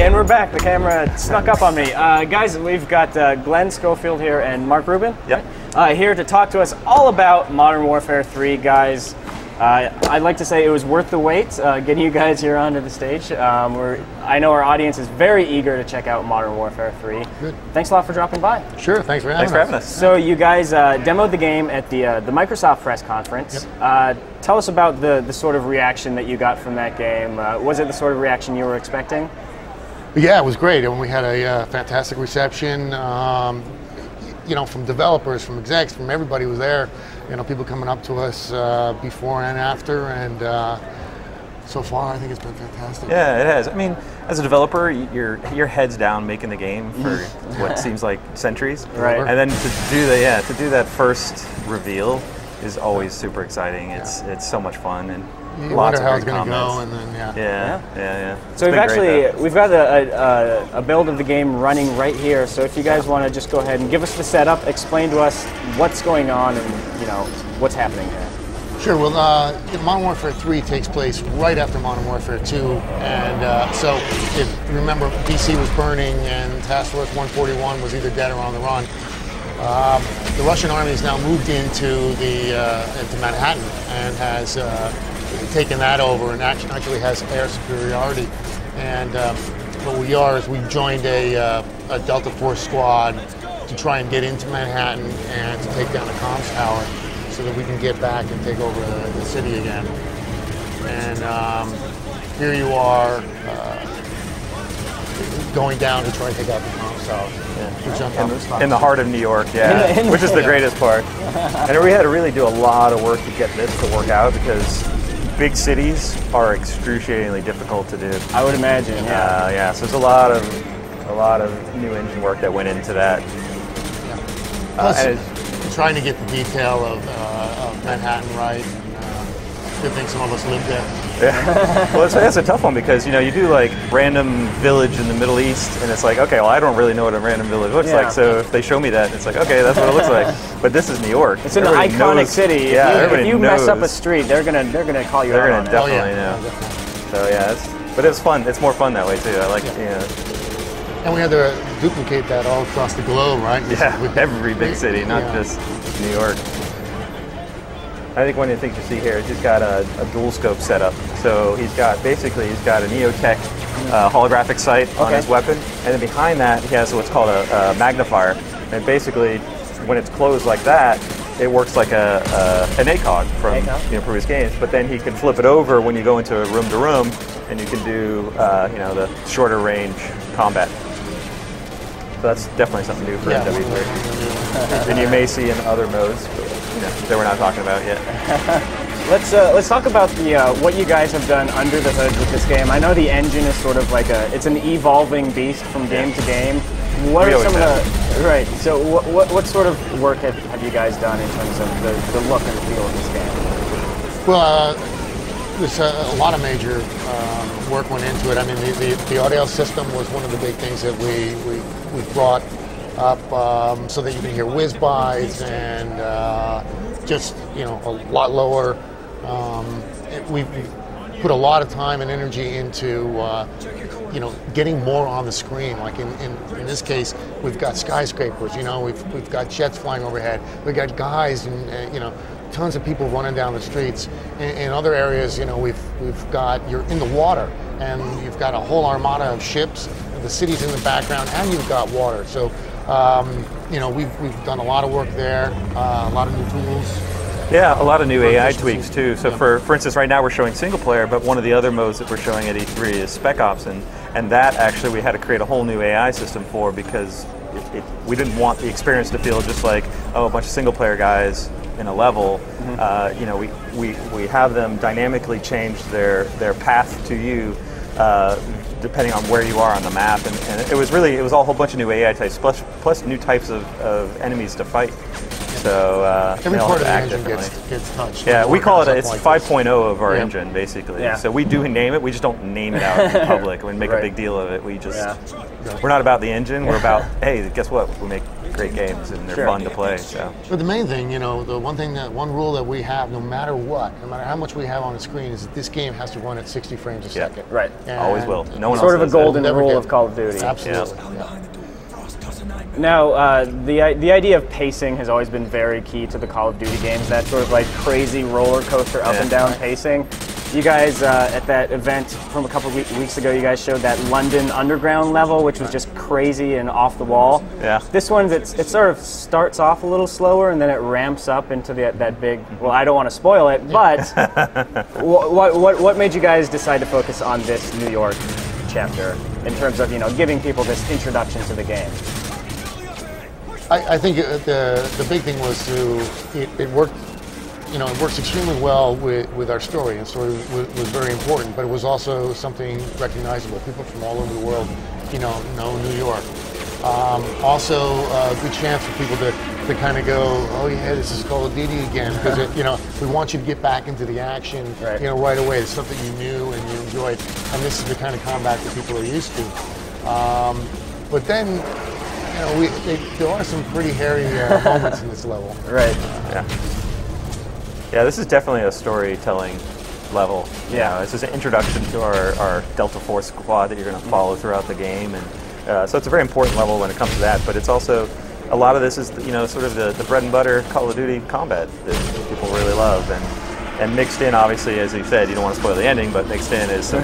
and we're back. The camera snuck up on me. Guys, we've got Glenn Schofield here and Mark Rubin. Yep. Here to talk to us all about Modern Warfare 3, guys. I'd like to say it was worth the wait, getting you guys here onto the stage. I know our audience is very eager to check out Modern Warfare 3. Good. Thanks a lot for dropping by. Sure, thanks for having us. So you guys demoed the game at the Microsoft press conference. Yep. Tell us about the sort of reaction that you got from that game. Was it the sort of reaction you were expecting? Yeah, it was great. And we had a fantastic reception. You know, from developers, from execs, from everybody was there. You know, people coming up to us before and after, and so far I think it's been fantastic. Yeah, it has. I mean, as a developer, your head's down making the game for what seems like centuries, right? And then to do that first reveal is always super exciting. It's so much fun, and you lots wonder how of it's great going to comments. go, and then Yeah. So we've got a build of the game running right here. So if you guys want to just go ahead and give us the setup, explain to us what's going on and what's happening here. Sure. Well, Modern Warfare 3 takes place right after Modern Warfare 2, and so if you remember, DC was burning and Task Force 141 was either dead or on the run. The Russian army has now moved into Manhattan and has taken that over, and actually has air superiority. And what we are is we've joined a Delta Force squad to try and get into Manhattan and to take down the comms tower so that we can get back and take over the city again. And here you are going down to try and take out the comms tower. In the heart of New York, which is the greatest part. And we had to really do a lot of work to get this to work out because big cities are excruciatingly difficult to do. I would imagine. Yeah. So there's a lot of new engine work that went into that. Plus, trying to get the detail of Manhattan right. Good thing some of us live there. Yeah. Well, that's a tough one because you do like random village in the Middle East, and it's like, okay, well, I don't really know what a random village looks like, so if they show me that, it's like, okay, that's what it looks like. But this is New York. It's an iconic city. Yeah, if you mess up a street, they're gonna call you out. They're on gonna definitely it. know. So yeah, but it's fun. It's more fun that way too. I like it. And we had to duplicate that all across the globe, right? Yeah, every big city, not just New York. I think one of the things you see here is he's got a dual scope setup. So he's got a Neotech holographic sight on his weapon, and then behind that he has what's called a magnifier. And basically, when it's closed like that, it works like an ACOG from previous games. But then he can flip it over when you go into a room to room, and you can do the shorter range combat. So that's definitely something new for MW3. And you may see in other modes that we're not talking about yet. Let's talk about what you guys have done under the hood with this game. I know the engine is sort of like it's an evolving beast from game to game. What are some of the So what sort of work have you guys done in terms of the look and feel of this game? Well, there's a lot of major work went into it. I mean, the audio system was one of the big things that we brought up so that you can hear whiz-bys and just a lot lower. We've put a lot of time and energy into getting more on the screen. Like in this case, we've got skyscrapers. We've got jets flying overhead. We've got guys and tons of people running down the streets. In other areas, we've got you're in the water and you've got a whole armada of ships. The city's in the background and you've got water. So we've done a lot of work there, a lot of new tools. Yeah, a lot of new AI tweaks too. So for instance, right now we're showing single player, but one of the other modes that we're showing at E3 is Spec Ops, and that actually we had to create a whole new AI system for because we didn't want the experience to feel just like a bunch of single player guys in a level. We have them dynamically change their path to you depending on where you are on the map, and it was a whole bunch of new AI types plus new types of enemies to fight. So every they'll part of the act engine differently. gets touched. Yeah, we call it, it's like 5.0 of our Yeah. engine, basically. Yeah. So we do name it, we just don't name it out in public. We make a Right. big deal of it. We just, Yeah. we're not about the engine, we're about, hey, guess what? We make great games and they're Sure. fun to play. So But the main thing, you know, the one rule that we have, no matter what, no matter how much we have on the screen, is that this game has to run at 60 frames a Yeah. second. Right. And always will. No one Sort else of a does that. golden Never rule get- of Call of Duty. Absolutely. Yeah. Now, the idea of pacing has always been very key to the Call of Duty games. That sort of like crazy roller coaster up Yeah. and down pacing. You guys at that event from a couple of weeks ago, you guys showed that London Underground level, which was just crazy and off the wall. Yeah. This one, it sort of starts off a little slower and then it ramps up into that big. Well, I don't want to spoil it, but what made you guys decide to focus on this New York chapter in terms of giving people this introduction to the game? I think the big thing was it worked. You know, it works extremely well with our story, and story was very important. But it was also something recognizable. People from all over the world, know New York. Also, a good chance for people to kind of go, oh yeah, this is Call of Duty again, because we want you to get back into the action, Right. Right away. It's something you knew and you enjoyed, and this is the kind of combat that people are used to. But then, there are some pretty hairy moments in this level. Right. Yeah, this is definitely a storytelling level. Yeah. This is an introduction to our Delta Force squad that you're going to follow throughout the game, and so it's a very important level when it comes to that. But it's also a lot of this is sort of the bread and butter Call of Duty combat that people really love, and mixed in, obviously, as you said, you don't want to spoil the ending, but mixed in is some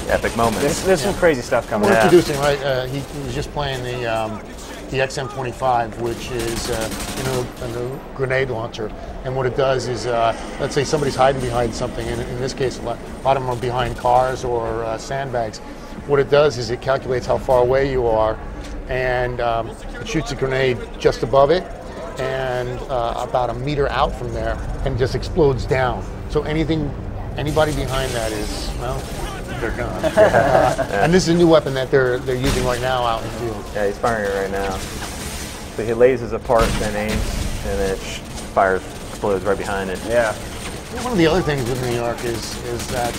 epic moments. There's some crazy stuff coming. We're up. introducing, right? He was just playing the XM25, which is a new grenade launcher. And what it does is, let's say somebody's hiding behind something, and in this case, a lot of them are behind cars or sandbags. What it does is it calculates how far away you are, and it shoots a grenade just above it, and about a meter out from there, and just explodes down. So anybody behind that is, well, they're gone. And this is a new weapon that they're using right now out in the field. Yeah, he's firing it right now. So he lays his apart, then aims, and then it fires, explodes right behind it. Yeah. One of the other things with New York is that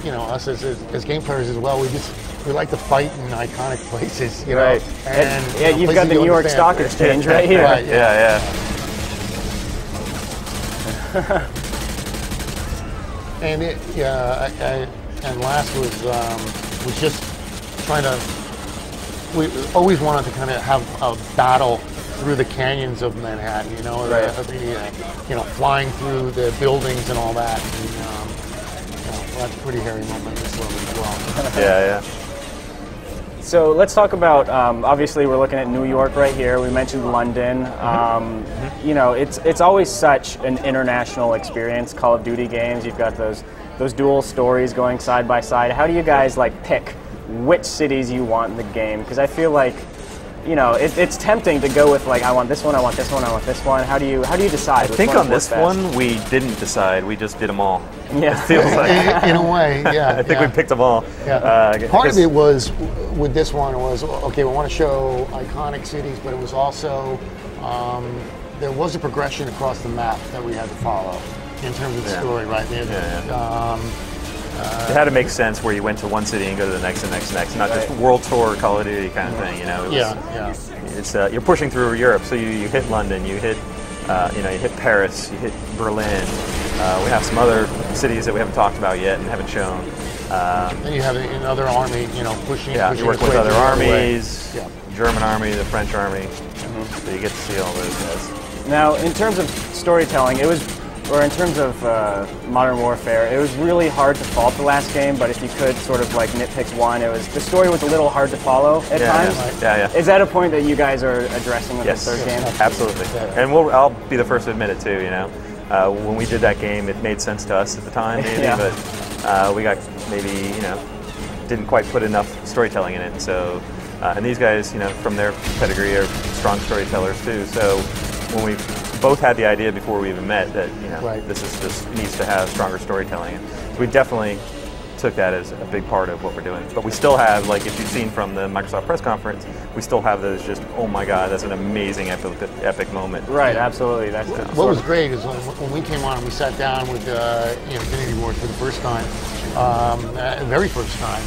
us as game players as well, we like to fight in iconic places, Right. And you've got the New York Stock Exchange right here. Right, Yeah. And and last was just trying to. We always wanted to kind of have a battle through the canyons of Manhattan, Right. Flying through the buildings and all that. And, that's a pretty hairy moment in this level as well. Yeah. So let's talk about, obviously we're looking at New York right here. We mentioned London. It's always such an international experience, Call of Duty games. You've got those dual stories going side by side. How do you guys pick which cities you want in the game? Because I feel like, it's tempting to go with I want this one, I want this one, I want this one. How do you decide? I think on this one we didn't decide. We just did them all. Yeah. It feels like. In a way, yeah. I think we picked them all. Yeah. Part of it was, with this one, was, okay, we want to show iconic cities, but it was also, there was a progression across the map that we had to follow in terms of the story, right? It had to make sense where you went to one city and go to the next and next, not just World Tour Call of Duty kind of thing. It's you're pushing through Europe, so you hit London, you hit you hit Paris, you hit Berlin. We have some other cities that we haven't talked about yet and haven't shown. And you have another army, pushing. Yeah, you work with other armies, German army, the French army, so you get to see all those guys. Now, in terms of storytelling, in terms of Modern Warfare, it was really hard to fault the last game, but if you could sort of nitpick one, the story was a little hard to follow at times. Yeah. Is that a point that you guys are addressing with the third game? Absolutely. And I'll be the first to admit it too, when we did that game, it made sense to us at the time, maybe, but we got maybe, didn't quite put enough storytelling in it. So, and these guys, from their pedigree are strong storytellers too. So when we both had the idea before we even met that, this needs to have stronger storytelling. And so we definitely took that as a big part of what we're doing. But we still have, like if you've seen from the Microsoft press conference, we still have those just, oh my God, that's an amazing epic moment. Right, absolutely. That's what was great is when we came on and we sat down with Infinity Ward for the first time, very first time,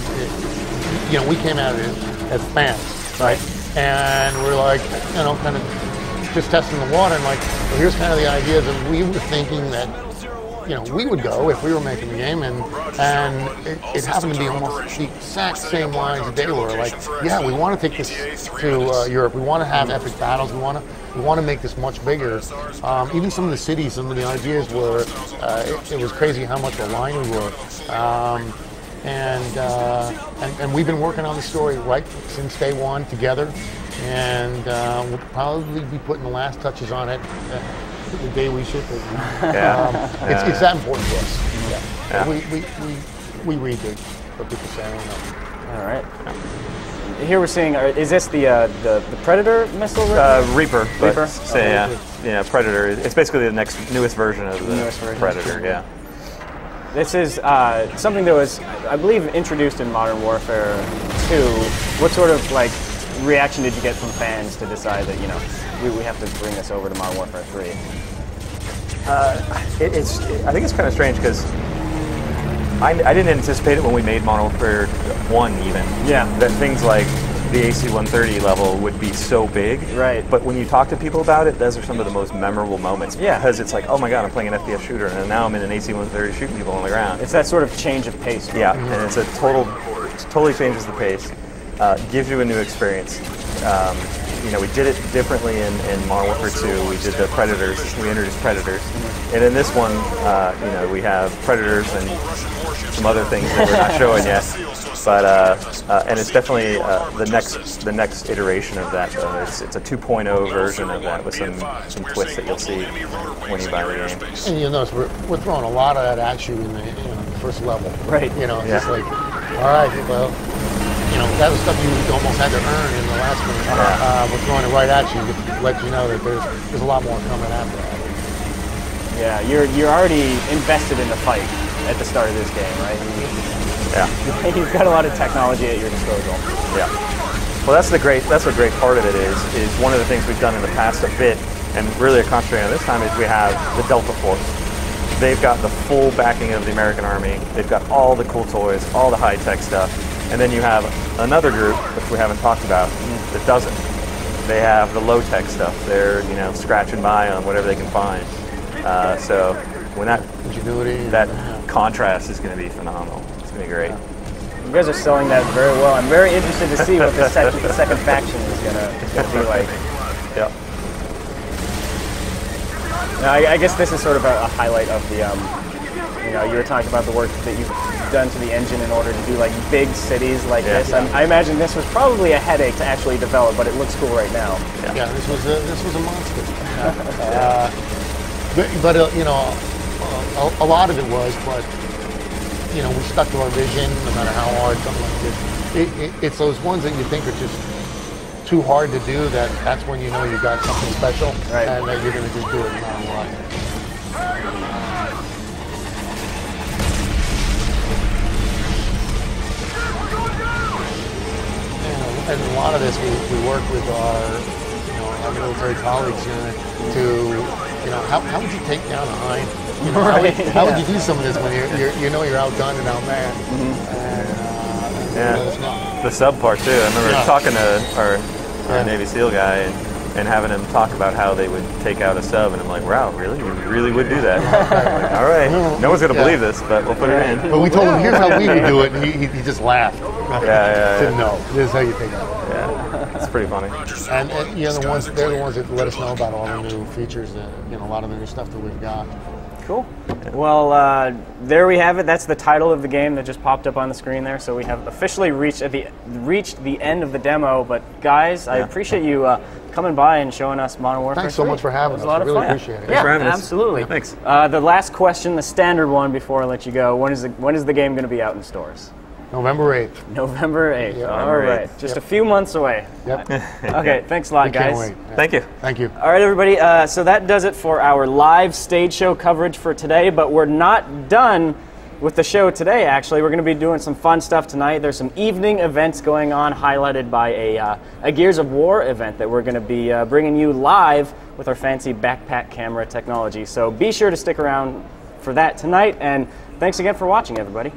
we came at it as fans, right? And we're like, kind of just testing the water, and like, well, here's kind of the idea that we were thinking that, we would go if we were making the game, and it happened to be almost the exact same lines that they were. Like, yeah, we want to take this to Europe. We want to have epic battles. We want to make this much bigger. Even some of the cities, some of the ideas were, it was crazy how much aligned we were. And we've been working on the story right since day one together, and we'll probably be putting the last touches on it the day we ship it. It's that important to us. Yeah. We read what people say. I don't know. All right. Here we're seeing, is this the Predator missile? Reaper. Reaper? Yeah, Predator. It's basically the newest version of the Predator, yeah. This is something that was, I believe, introduced in Modern Warfare 2. What sort of reaction did you get from fans to decide that we have to bring this over to Modern Warfare 3? I think it's kind of strange because I didn't anticipate it when we made Modern Warfare 1 even. Yeah. That things like the AC-130 level would be so big. Right. But when you talk to people about it, those are some of the most memorable moments. Yeah. Because it's like, oh my God, I'm playing an FPS shooter, and now I'm in an AC-130 shooting people on the ground. It's that sort of change of pace. Yeah, and it's totally changes the pace, gives you a new experience. We did it differently in Modern Warfare 2. We did the Predators. We introduced Predators. And in this one, we have Predators and some other things that we're not showing yet. But and it's definitely the next iteration of that. It's a 2.0 version of that with some twists that you'll see when you buy the game. And you'll notice we're throwing a lot of that at you in the first level. Right. Just like, all right, well, that was stuff you almost had to earn in the last one. We're throwing it right at you to let you know that there's a lot more coming after that. Yeah, you're already invested in the fight at the start of this game, right? Yeah. You've got a lot of technology at your disposal. Yeah. Well, that's a great part of it is one of the things we've done in the past a bit, and really are concentrating on this time, is we have the Delta Force. They've got the full backing of the American Army. They've got all the cool toys, all the high-tech stuff. And then you have another group, which we haven't talked about, that doesn't. They have the low-tech stuff. They're, scratching by on whatever they can find. So when that contrast is going to be phenomenal. It's going to be great. You guys are selling that very well. I'm very interested to see what the second faction is going to be like. Yeah. Now, I guess this is sort of a highlight of the, you were talking about the work that you've done to the engine in order to do big cities like this. Yeah. I imagine this was probably a headache to actually develop, but it looks cool right now. Yeah, this was a monster. But a lot of it was, but we stuck to our vision no matter how hard something like this. It's those ones that you think are just too hard to do that's when you know you got something special, right, and that you're going to just do it no matter what. And a lot of this we work with our military colleagues to how would you take down a Hind? How would you do some of this when you're outdone and outmanned? The sub part too. I remember talking to our Navy SEAL guy and having him talk about how they would take out a sub, and I'm like, wow, really? You really would do that? Like, all right, no one's going to believe this, but we'll put it in. But we told him, here's how we would do it, and he just laughed. Said, no, this is how you take it out. Yeah, it's pretty funny. And they're the ones that let us know about all the new features, a lot of the new stuff that we've got. Cool. Well, there we have it. That's the title of the game that just popped up on the screen there. So we have officially reached the end of the demo. But guys, I appreciate you coming by and showing us Modern Warfare 3. Thanks so much for having us. It was a lot of fun. Appreciate it. Thanks for having us. Absolutely. Thanks. The last question, the standard one before I let you go. When is the game going to be out in stores? November 8th. November 8th. Yep. All right. Just a few months away. Yep. Okay. Thanks a lot, guys. Can't wait. Thank you. Thank you. All right, everybody. So that does it for our live stage show coverage for today. But we're not done with the show today, actually. We're going to be doing some fun stuff tonight. There's some evening events going on, highlighted by a Gears of War event that we're going to be bringing you live with our fancy backpack camera technology. So be sure to stick around for that tonight, and thanks again for watching, everybody.